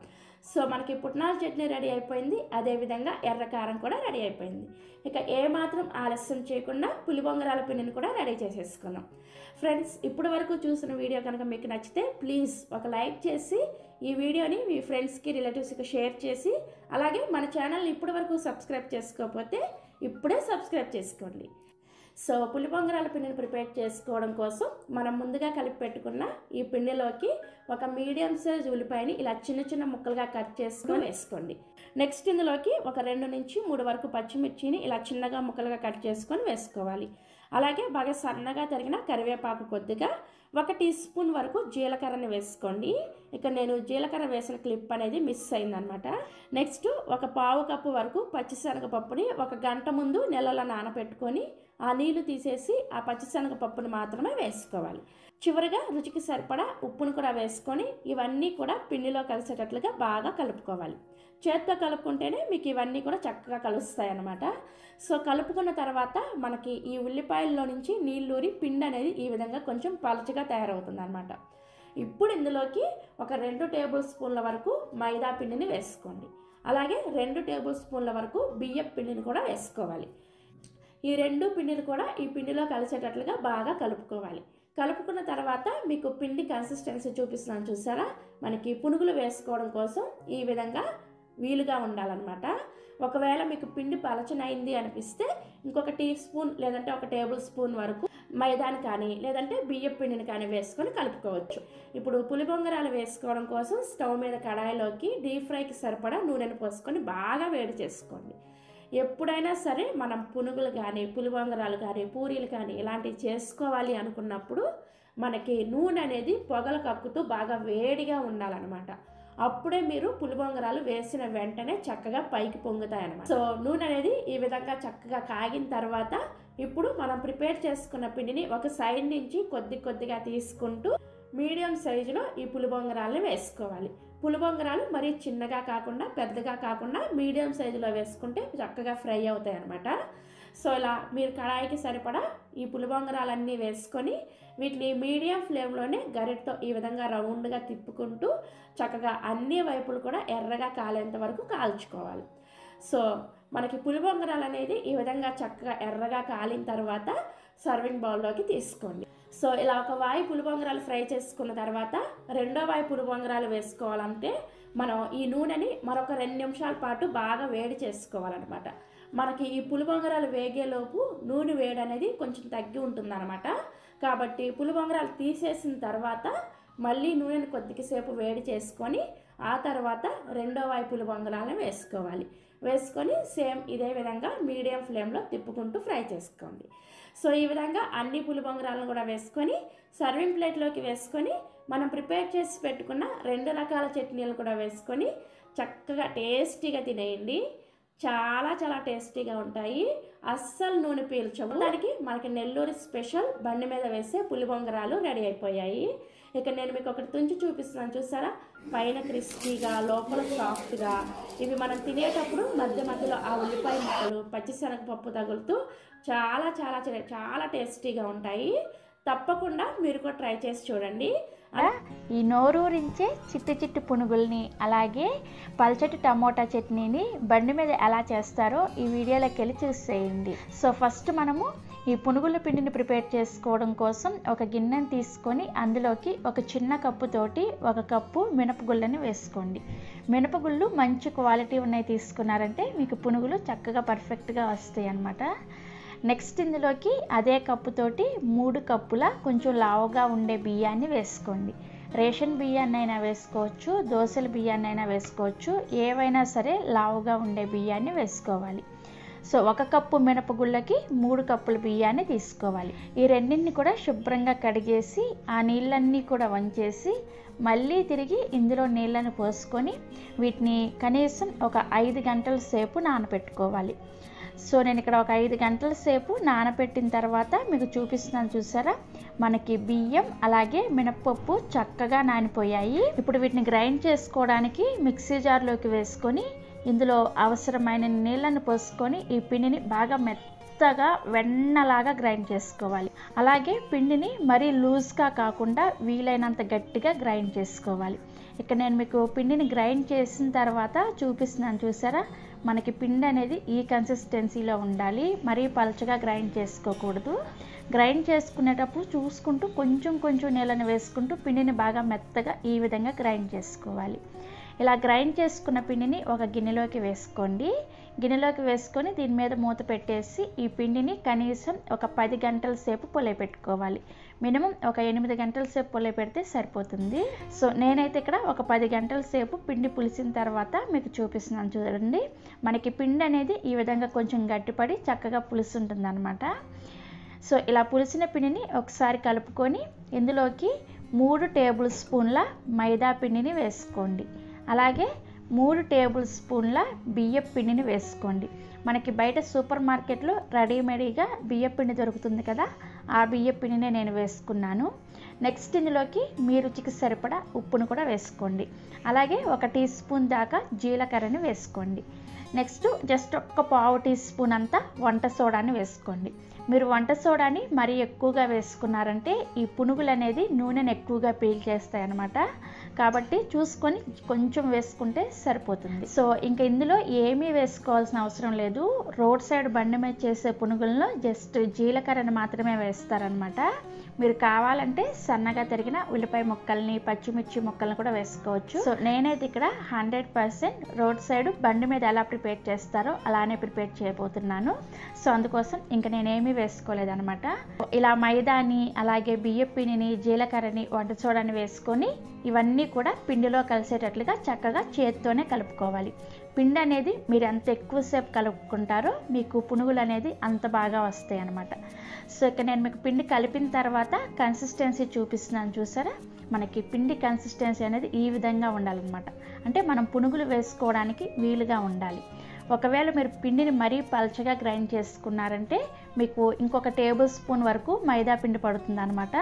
[SPEAKER 2] సో మనకి పుట్నాల చట్నీ రెడీ అయిపోయింది, అదేవిధంగా ఎర్రకారం కూడా రెడీ అయిపోయింది. ఇక ఏమాత్రం ఆలస్యం చేయకుండా పులిబొంగరాల పిండిని కూడా రెడీ చేసేసుకున్నాం. ఫ్రెండ్స్, ఇప్పటి వరకు చూసిన వీడియో కనుక మీకు నచ్చితే ప్లీజ్ ఒక లైక్ చేసి ఈ వీడియోని మీ ఫ్రెండ్స్కి, రిలేటివ్స్కి షేర్ చేసి అలాగే మన ఛానల్ని ఇప్పటి వరకు సబ్స్క్రైబ్ చేసుకోకపోతే ఇప్పుడే సబ్స్క్రైబ్ చేసుకోండి. సో పులిబొంగరాల పిండిని ప్రిపేర్ చేసుకోవడం కోసం మనం ముందుగా కలిపి పెట్టుకున్న ఈ పిండిలోకి 1 మీడియం సైజ్ ఉల్లిపాయని ఇలా చిన్న ముక్కలుగా కట్ చేసుకొని వేసుకోండి. నెక్స్ట్ ఇందులోకి ఒక 2 నుంచి 3 వరకు పచ్చిమిర్చిని ఇలా చిన్నగా ముక్కలుగా కట్ చేసుకొని వేసుకోవాలి. అలాగే బాగా సన్నగా తరిగిన కరివేపాకు కొద్దిగా, 1 టీ స్పూన్ వరకు జీలకర్రని వేసుకోండి. ఇక నేను జీలకర్ర వేసిన క్లిప్ అనేది మిస్ అయిందనమాట. నెక్స్ట్ 1 పావు కప్పు వరకు పచ్చిశనగపప్పుని 1 గంట ముందు నెలలో నానబెట్టుకొని ఆ నీళ్లు తీసేసి ఆ పచ్చిశనగపప్పుని మాత్రమే వేసుకోవాలి. చివరిగా రుచికి సరిపడా ఉప్పును కూడా వేసుకొని ఇవన్నీ కూడా పిండిలో కలిసేటట్లుగా బాగా కలుపుకోవాలి. చేత్తో కలుపుకుంటేనే మీకు ఇవన్నీ కూడా చక్కగా కలుస్తాయి అన్నమాట. సో కలుపుకున్న తర్వాత మనకి ఈ ఉల్లిపాయల్లో నుంచి నీళ్ళూరి పిండి అనేది ఈ విధంగా కొంచెం పలచగా తయారవుతుంది అన్నమాట. ఇప్పుడు ఇందులోకి ఒక 2 టేబుల్ స్పూన్ల వరకు మైదా పిండిని వేసుకోండి. అలాగే 2 టేబుల్ స్పూన్ల వరకు బియ్యం పిండిని కూడా వేసుకోవాలి. ఈ 2 పిండిని కూడా ఈ పిండిలో కలిసేటట్లుగా బాగా కలుపుకోవాలి. కలుపుకున్న తర్వాత మీకు పిండి కన్సిస్టెన్సీ చూపిస్తున్నాను చూసారా, మనకి పునుగులు వేసుకోవడం కోసం ఈ విధంగా వీలుగా ఉండాలన్నమాట. ఒకవేళ మీకు పిండి పలచనైంది అనిపిస్తే ఇంకొక టీ స్పూన్ లేదంటే 1 టేబుల్ స్పూన్ వరకు మైదాని కానీ లేదంటే బియ్యం పిండిని కానీ వేసుకొని కలుపుకోవచ్చు. ఇప్పుడు పులిబొంగరాలు వేసుకోవడం కోసం స్టవ్ మీద కడాయిలోకి డీప్ ఫ్రైకి సరిపడా నూనెను పోసుకొని బాగా వేడి చేసుకోండి. ఎప్పుడైనా సరే మనం పునుగులు కానీ పులిబొంగరాలు కానీ పూరీలు కానీ ఇలాంటివి చేసుకోవాలి అనుకున్నప్పుడు మనకి నూనె అనేది పొగలు కక్కుతూ బాగా వేడిగా ఉండాలన్నమాట. అప్పుడే మీరు పులిబొంగరాలు వేసిన వెంటనే చక్కగా పైకి పొంగుతాయి అన్నమాట. సో నూనె అనేది ఈ విధంగా చక్కగా కాగిన తర్వాత ఇప్పుడు మనం ప్రిపేర్ చేసుకున్న పిండిని ఒక సైడ్ నుంచి కొద్దిగా తీసుకుంటూ మీడియం సైజులో ఈ పులిబొంగరాలని వేసుకోవాలి. పులిబొంగరాలు మరీ చిన్నగా కాకుండా పెద్దగా కాకుండా మీడియం సైజులో వేసుకుంటే చక్కగా ఫ్రై అవుతాయి అన్నమాట. సో ఇలా మీరు కడాయికి సరిపడా ఈ పులిబొంగరాలన్నీ వేసుకొని వీటిని మీడియం ఫ్లేమ్లోనే గరిటతో ఈ విధంగా రౌండ్గా తిప్పుకుంటూ చక్కగా అన్ని వైపులు కూడా ఎర్రగా కాలేంత వరకు కాల్చుకోవాలి. సో మనకి పులిబొంగరాలు అనేది ఈ విధంగా చక్కగా ఎర్రగా కాలిన తర్వాత సర్వింగ్ బౌల్లోకి తీసుకోండి. సో ఇలా ఒక వాయి పులిబొంగరాలు ఫ్రై చేసుకున్న తర్వాత రెండో వాయి పులిబొంగరాలు వేసుకోవాలంటే మనం ఈ నూనెని మరొక 2 నిమిషాల పాటు బాగా వేడి చేసుకోవాలన్నమాట. మనకి ఈ పులిబొంగరాలు వేగేలోపు నూనె వేడి అనేది కొంచెం తగ్గి ఉంటుందన్నమాట. కాబట్టి పులిబొంగరాలు తీసేసిన తర్వాత మళ్ళీ నూనెను కొద్దిసేపు వేడి చేసుకొని ఆ తర్వాత రెండో వాయి పులిబొంగరాలను వేసుకొని సేమ్ ఇదే విధంగా మీడియం ఫ్లేమ్లో తిప్పుకుంటూ ఫ్రై చేసుకోండి. సో ఈ విధంగా అన్ని పులిబొంగరాలను కూడా వేసుకొని సర్వింగ్ ప్లేట్లోకి వేసుకొని మనం ప్రిపేర్ చేసి పెట్టుకున్న 2 రకాల చట్నీలు కూడా వేసుకొని చక్కగా టేస్టీగా తినేయండి. చాలా చాలా టేస్టీగా ఉంటాయి, అస్సలు నూనె పీల్చవు. దానికి మనకి నెల్లూరు స్పెషల్ బండి మీద వేసే పులిబొంగరాలు రెడీ అయిపోయాయి. ఇక నేను మీకు ఒకటి తుంచి చూపిస్తున్నాను, చూసారా? పైన క్రిస్పీగా లోపల సాఫ్ట్గా. ఇవి మనం తినేటప్పుడు మధ్యలో ఆ ఉల్లిపాయ ముక్కలు పచ్చిశనగపప్పు తగులుతూ చాలా చాలా చాలా టేస్టీగా ఉంటాయి. తప్పకుండా మీరు కూడా ట్రై చేసి చూడండి.
[SPEAKER 1] ఈ నోరూరించే చిట్టి పునుగుల్ని అలాగే పల్చటి టమోటా చట్నీని బండి మీద ఎలా చేస్తారో ఈ వీడియోలోకి వెళ్ళి చూసేయండి. సో ఫస్ట్ మనము ఈ పునుగుల పిండిని ప్రిపేర్ చేసుకోవడం కోసం ఒక గిన్నెని తీసుకొని అందులోకి ఒక చిన్న కప్పుతోటి 1 కప్పు మినపగుళ్ళని వేసుకోండి. మినపగుళ్ళు మంచి క్వాలిటీ ఉన్నాయి తీసుకున్నారంటే మీకు పునుగులు చక్కగా పర్ఫెక్ట్గా వస్తాయి అన్నమాట. నెక్స్ట్ ఇందులోకి అదే కప్పుతోటి 3 కప్పుల కొంచెం లావుగా ఉండే బియ్యాన్ని వేసుకోండి. రేషన్ బియ్యాన్ని అయినా వేసుకోవచ్చు, దోశల బియ్యాన్ని అయినా వేసుకోవచ్చు, ఏవైనా సరే లావుగా ఉండే బియ్యాన్ని వేసుకోవాలి. సో 1 కప్పు మినపగుళ్ళకి 3 కప్పుల బియ్యాన్ని తీసుకోవాలి. ఈ రెండింటిని కూడా శుభ్రంగా కడిగేసి ఆ నీళ్ళన్నీ కూడా వంచేసి మళ్ళీ తిరిగి ఇందులో నీళ్ళను పోసుకొని వీటిని కనీసం ఒక 5 గంటల సేపు నానబెట్టుకోవాలి. సో నేను ఇక్కడ ఒక 5 గంటల సేపు నానబెట్టిన తర్వాత మీకు చూపిస్తున్నాను, చూసారా? మనకి బియ్యం అలాగే మినపప్పు చక్కగా నానిపోయాయి. ఇప్పుడు వీటిని గ్రైండ్ చేసుకోవడానికి మిక్సీ జార్లోకి వేసుకొని ఇందులో అవసరమైన నీళ్ళను పోసుకొని ఈ పిండిని బాగా మెత్తగా వెన్నలాగా గ్రైండ్ చేసుకోవాలి. అలాగే పిండిని మరీ లూజ్గా కాకుండా వీలైనంత గట్టిగా గ్రైండ్ చేసుకోవాలి. ఇక్కడ నేను మీకు పిండిని గ్రైండ్ చేసిన తర్వాత చూపిస్తున్నాను, చూసారా? మనకి పిండి అనేది ఈ కన్సిస్టెన్సీలో ఉండాలి, మరీ పలచగా గ్రైండ్ చేసుకోకూడదు. గ్రైండ్ చేసుకునేటప్పుడు చూసుకుంటూ కొంచెం నీళ్ళని వేసుకుంటూ పిండిని బాగా మెత్తగా ఈ విధంగా గ్రైండ్ చేసుకోవాలి. ఇలా గ్రైండ్ చేసుకున్న పిండిని ఒక గిన్నెలోకి వేసుకోండి. గిన్నెలోకి వేసుకొని దీని మీద మూత పెట్టేసి ఈ పిండిని కనీసం ఒక 10 గంటల సేపు పులియపెట్టుకోవాలి. మినిమం ఒక 8 గంటల సేపు పులియపెడితే సరిపోతుంది. సో నేనైతే ఇక్కడ ఒక 10 గంటల సేపు పిండి పులిసిన తర్వాత మీకు చూపిస్తున్నాను, చూడండి. మనకి పిండి అనేది ఈ విధంగా కొంచెం గట్టిపడి చక్కగా పులుసుంటుంది అన్నమాట. సో ఇలా పులిసిన పిండిని ఒకసారి కలుపుకొని ఇందులోకి 3 టేబుల్ స్పూన్ల మైదా పిండిని వేసుకోండి. అలాగే 3 టేబుల్ స్పూన్ల బియ్యం పిండిని వేసుకోండి. మనకి బయట సూపర్ మార్కెట్లో రెడీమేడ్గా బియ్యం పిండి దొరుకుతుంది కదా, ఆ బియ్యం పిండినే నేను వేసుకున్నాను. నెక్స్ట్ ఇందులోకి మీ రుచికి సరిపడా ఉప్పును కూడా వేసుకోండి. అలాగే 1 టీ స్పూన్ దాకా జీలకర్రని వేసుకోండి. నెక్స్ట్ జస్ట్ 1 పావు టీ స్పూన్ అంతా వంట సోడాని వేసుకోండి. మీరు వంట సోడాని మరీ ఎక్కువగా వేసుకున్నారంటే ఈ పునుగులు అనేది నూనెను ఎక్కువగా పీల్చేస్తాయి అన్నమాట. కాబట్టి చూసుకొని కొంచెం వేసుకుంటే సరిపోతుంది. సో ఇంకా ఇందులో ఏమీ వేసుకోవాల్సిన అవసరం లేదు. రోడ్ సైడ్ బండి మీద చేసే పునుగులను జస్ట్ జీలకర్రని మాత్రమే వేస్తారనమాట. మీరు కావాలంటే సన్నగా తరిగిన ఉల్లిపాయ ముక్కల్ని, పచ్చిమిర్చి ముక్కల్ని కూడా వేసుకోవచ్చు. సో నేనైతే ఇక్కడ 100% రోడ్ సైడ్ బండి మీద ఎలా ప్రిపేర్ చేస్తారో అలానే ప్రిపేర్ చేయబోతున్నాను. సో అందుకోసం ఇంకా నేనేమీ వేసుకోలేదనమాట. ఇలా మైదాని, అలాగే బియ్యపిండిని, జీలకర్రని, వంట సోడాని వేసుకొని ఇవన్నీ కూడా పిండిలో కలిసేటట్లుగా చక్కగా చేత్తోనే కలుపుకోవాలి. పిండి అనేది మీరు ఎంత ఎక్కువసేపు కలుపుకుంటారో మీకు పునుగులు అనేది అంత బాగా వస్తాయి అన్నమాట. సో ఇక నేను మీకు పిండి కలిపిన తర్వాత కన్సిస్టెన్సీ చూపిస్తున్నాను, చూసారా? మనకి పిండి కన్సిస్టెన్సీ అనేది ఈ విధంగా ఉండాలన్నమాట. అంటే మనం పునుగులు వేసుకోవడానికి వీలుగా ఉండాలి. ఒకవేళ మీరు పిండిని మరీ పల్చగా గ్రైండ్ చేసుకున్నారంటే మీకు ఇంకొక టేబుల్ స్పూన్ వరకు మైదా పిండి పడుతుంది అనమాట.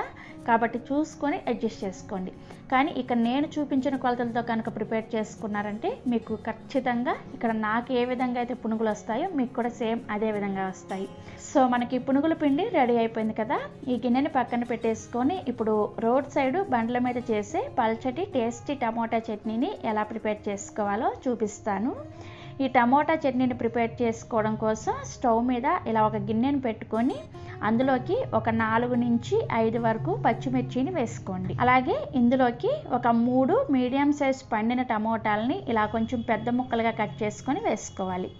[SPEAKER 1] కాబట్టి చూసుకొని అడ్జస్ట్ చేసుకోండి. కానీ ఇక్కడ నేను చూపించిన కొలతలతో కనుక ప్రిపేర్ చేసుకున్నారంటే మీకు ఖచ్చితంగా ఇక్కడ నాకు ఏ విధంగా అయితే పునుగులు వస్తాయో మీకు కూడా సేమ్ అదే విధంగా వస్తాయి. సో మనకి పునుగుల పిండి రెడీ అయిపోయింది కదా. ఈ గిన్నెని పక్కన పెట్టేసుకొని ఇప్పుడు రోడ్ సైడ్ బండ్ల మీద చేసే పల్చటి టేస్టీ టమోటా చట్నీని ఎలా ప్రిపేర్ చేసుకోవాలో చూపిస్తాను. ఈ టమోటా చట్నీని ప్రిపేర్ చేసుకోవడం కోసం స్టవ్ మీద ఇలా ఒక గిన్నెను పెట్టుకొని అందులోకి ఒక 4 నుంచి 5 వరకు పచ్చిమిర్చిని వేసుకోండి. అలాగే ఇందులోకి ఒక 3 మీడియం సైజ్ పండిన టమోటాలని ఇలా కొంచెం పెద్ద ముక్కలుగా కట్ చేసుకొని వేసుకోవాలి.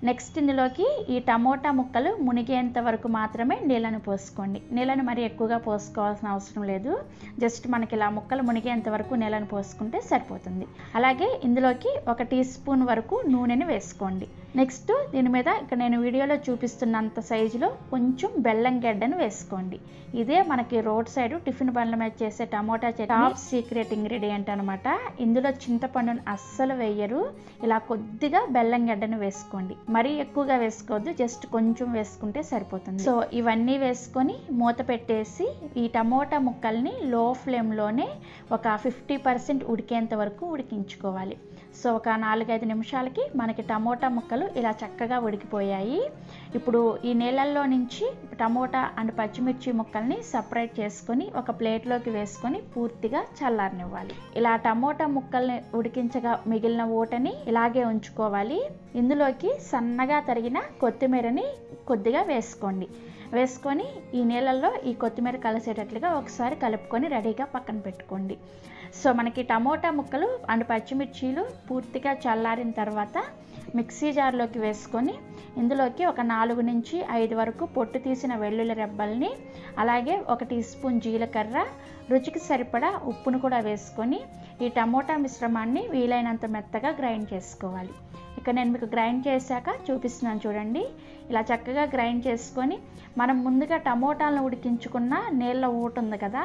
[SPEAKER 1] నెక్స్ట్ ఇందులోకి ఈ టమోటా ముక్కలు మునిగేంత వరకు మాత్రమే నీళ్ళను పోసుకోండి. నీళ్ళను మరి ఎక్కువగా పోసుకోవాల్సిన అవసరం లేదు. జస్ట్ మనకి ఇలా ముక్కలు మునిగేంత వరకు నీళ్ళను పోసుకుంటే సరిపోతుంది. అలాగే ఇందులోకి 1 టీ స్పూన్ వరకు నూనెని వేసుకోండి. నెక్స్ట్ దీని మీద ఇక్కడ నేను వీడియోలో చూపిస్తున్నంత సైజులో కొంచెం బెల్లం గడ్డను వేసుకోండి. ఇదే మనకి రోడ్ సైడ్ టిఫిన్ బండ్ల మీద చేసే tomato chutney top secret ingredient అనమాట. ఇందులో చింతపండును అస్సలు వేయరు. ఇలా కొద్దిగా బెల్లం గడ్డను వేసుకోండి. మరీ ఎక్కువగా వేసుకోవద్దు, జస్ట్ కొంచెం వేసుకుంటే సరిపోతుంది. సో ఇవన్నీ వేసుకొని మూత పెట్టేసి ఈ టమోటా ముక్కల్ని లో ఫ్లేమ్లోనే ఒక 50% ఉడికేంత వరకు ఉడికించుకోవాలి. సో ఒక 4-5 నిమిషాలకి మనకి టమోటా ముక్కలు ఇలా చక్కగా ఉడికిపోయాయి. ఇప్పుడు ఈ నీళ్ళల్లో నుంచి టమోటా అండ్ పచ్చిమిర్చి ముక్కల్ని సపరేట్ చేసుకొని ఒక ప్లేట్లోకి వేసుకొని పూర్తిగా చల్లారనివ్వాలి. ఇలా టమోటా ముక్కల్ని ఉడికించగా మిగిలిన ఊటని ఇలాగే ఉంచుకోవాలి. ఇందులోకి సన్నగా తరిగిన కొత్తిమీరని కొద్దిగా వేసుకోండి. వేసుకొని ఈ నీళ్ళల్లో ఈ కొత్తిమీర కలిసేటట్లుగా ఒకసారి కలుపుకొని రెడీగా పక్కన పెట్టుకోండి. సో మనకి టమోటా ముక్కలు అండ్ పచ్చిమిర్చీలు పూర్తిగా చల్లారిన తర్వాత మిక్సీ జార్లోకి వేసుకొని ఇందులోకి ఒక 4 నుంచి 5 వరకు పొట్టు తీసిన వెల్లుల్లి రెబ్బల్ని, అలాగే 1 టీ స్పూన్ జీలకర్ర, రుచికి సరిపడా ఉప్పును కూడా వేసుకొని ఈ టమోటా మిశ్రమాన్ని వీలైనంత మెత్తగా గ్రైండ్ చేసుకోవాలి. ఇక నేను మీకు గ్రైండ్ చేశాక చూపిస్తున్నాను చూడండి. ఇలా చక్కగా గ్రైండ్ చేసుకొని మనం ముందుగా టమోటాలను ఉడికించుకున్న నీళ్ళ ఊట ఉంది కదా,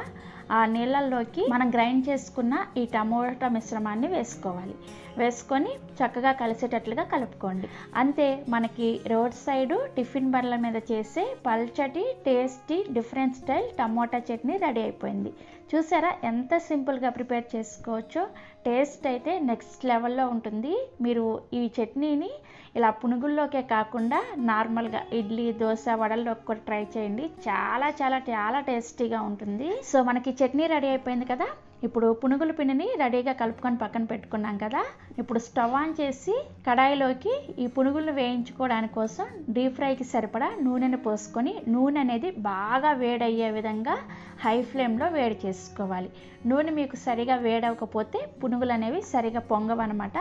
[SPEAKER 1] ఆ నీళ్ళల్లోకి మనం గ్రైండ్ చేసుకున్న ఈ టమోటా మిశ్రమాన్ని వేసుకోవాలి. వేసుకొని చక్కగా కలిసేటట్లుగా కలుపుకోండి. అంతే, మనకి రోడ్ సైడు టిఫిన్ బండ్ల మీద చేసే పల్చటి tasty different style tomato chutney ready అయిపోయింది. చూసారా ఎంత సింపుల్గా ప్రిపేర్ చేసుకోవచ్చో. టేస్ట్ అయితే నెక్స్ట్ లెవెల్లో ఉంటుంది. మీరు ఈ చట్నీని ఇలా పునుగుల్లోకే కాకుండా నార్మల్గా ఇడ్లీ, దోశ, వడల్లోకి కూడా ట్రై చేయండి. చాలా చాలా చాలా టేస్టీగా ఉంటుంది. సో మనకి చట్నీ రెడీ అయిపోయింది కదా. ఇప్పుడు పునుగుల పిండిని రెడీగా కలుపుకొని పక్కన పెట్టుకున్నాం కదా. ఇప్పుడు స్టవ్ ఆన్ చేసి కడాయిలోకి ఈ పునుగులు వేయించుకోవడానికి కోసం డీప్ ఫ్రైకి సరిపడా నూనెను పోసుకొని నూనె అనేది బాగా వేడయ్యే విధంగా హై ఫ్లేమ్లో వేడి చేసుకోవాలి. నూనె మీకు సరిగా వేడవకపోతే పునుగులు అనేవి సరిగా పొంగవన్నమాట.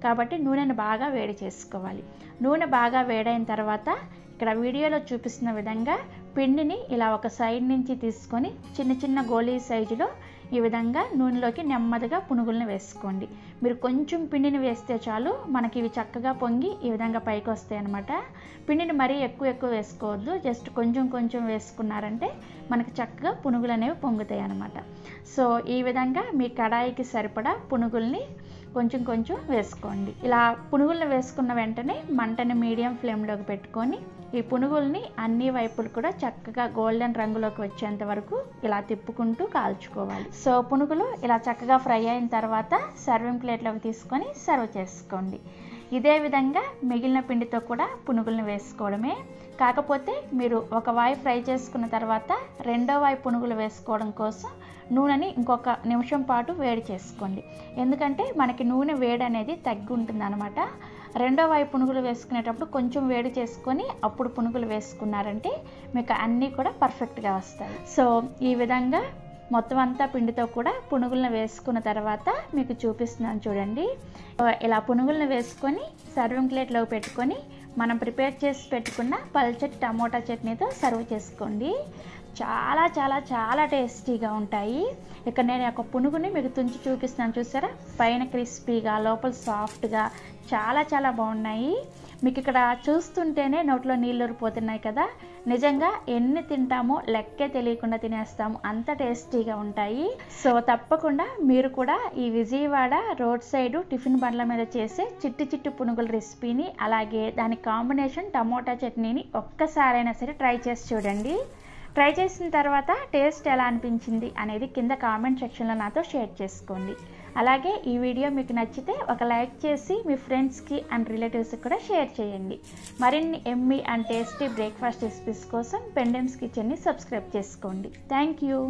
[SPEAKER 1] కాబట్టి నూనెను బాగా వేడి చేసుకోవాలి. నూనె బాగా వేడైన తర్వాత ఇక్కడ వీడియోలో చూపిస్తున్న విధంగా పిండిని ఇలా ఒక సైడ్ నుంచి తీసుకొని చిన్న చిన్న గోళీ సైజులో ఈ విధంగా నూనెలోకి నెమ్మదిగా పునుగులను వేసుకోండి. మీరు కొంచెం పిండిని వేస్తే చాలు, మనకి ఇవి చక్కగా పొంగి ఈ విధంగా పైకి వస్తాయి అన్నమాట. పిండిని మరీ ఎక్కువ వేసుకోవద్దు, జస్ట్ కొంచెం కొంచెం వేసుకున్నారంటే మనకి చక్కగా పునుగులు అనేవి పొంగుతాయి అన్నమాట. సో ఈ విధంగా మీ కడాయికి సరిపడా పునుగుల్ని కొంచెం కొంచెం వేసుకోండి. ఇలా పునుగులను వేసుకున్న వెంటనే మంటని మీడియం ఫ్లేమ్లోకి పెట్టుకొని ఈ పునుగుల్ని అన్ని వైపులు కూడా చక్కగా గోల్డెన్ రంగులోకి వచ్చేంత వరకు ఇలా తిప్పుకుంటూ కాల్చుకోవాలి. సో పునుగులు ఇలా చక్కగా ఫ్రై అయిన తర్వాత సర్వింగ్ ప్లేట్లోకి తీసుకొని సర్వ్ చేసుకోండి. ఇదే విధంగా మిగిలిన పిండితో కూడా పునుగులను వేసుకోవడమే. కాకపోతే మీరు ఒక వాయి ఫ్రై చేసుకున్న తర్వాత రెండో వాయి పునుగులు వేసుకోవడం కోసం నూనెని ఇంకొక నిమిషం పాటు వేడి చేసుకోండి. ఎందుకంటే మనకి నూనె వేడి అనేది తగ్గి ఉంటుంది అనమాట. రెండో వైపు పునుగులు వేసుకునేటప్పుడు కొంచెం వేడి చేసుకొని అప్పుడు పునుగులు వేసుకున్నారంటే మీకు అన్నీ కూడా పర్ఫెక్ట్గా వస్తాయి. సో ఈ విధంగా మొత్తం అంతా పిండితో కూడా పునుగులను వేసుకున్న తర్వాత మీకు చూపిస్తున్నాను చూడండి. ఇలా పునుగులను వేసుకొని సర్వింగ్ ప్లేట్లో పెట్టుకొని మనం ప్రిపేర్ చేసి పెట్టుకున్న పల్చటి టమోటా చట్నీతో సర్వ్ చేసుకోండి. చాలా చాలా చాలా టేస్టీగా ఉంటాయి. ఇక్కడ నేను ఒక పునుగుని మీకు తుంచి చూపిస్తున్నాను చూసారా, పైన క్రిస్పీగా లోపల సాఫ్ట్గా చాలా చాలా బాగున్నాయి. మీకు ఇక్కడ చూస్తుంటేనే నోట్లో నీళ్ళు ఊరిపోతున్నాయి కదా. నిజంగా ఎన్ని తింటామో లెక్కే తెలియకుండా తినేస్తాము, అంత టేస్టీగా ఉంటాయి. సో తప్పకుండా మీరు కూడా ఈ విజయవాడ రోడ్ సైడ్ టిఫిన్ బండ్ల మీద చేసే చిట్టి చిట్టి పునుగుల రెసిపీని అలాగే దాని కాంబినేషన్ టమోటా చట్నీని ఒక్కసారైనా సరే ట్రై చేసి చూడండి. ట్రై చేసిన తర్వాత టేస్ట్ ఎలా అనిపించింది అనేది కింద కామెంట్ సెక్షన్లో నాతో షేర్ చేసుకోండి. అలాగే ఈ వీడియో మీకు నచ్చితే ఒక లైక్ చేసి మీ ఫ్రెండ్స్కి అండ్ రిలేటివ్స్కి కూడా షేర్ చేయండి. మరిన్ని Emmy and tasty breakfast recipes కోసం పెండెమ్స్ కిచెన్ని సబ్స్క్రైబ్ చేసుకోండి. Thank you.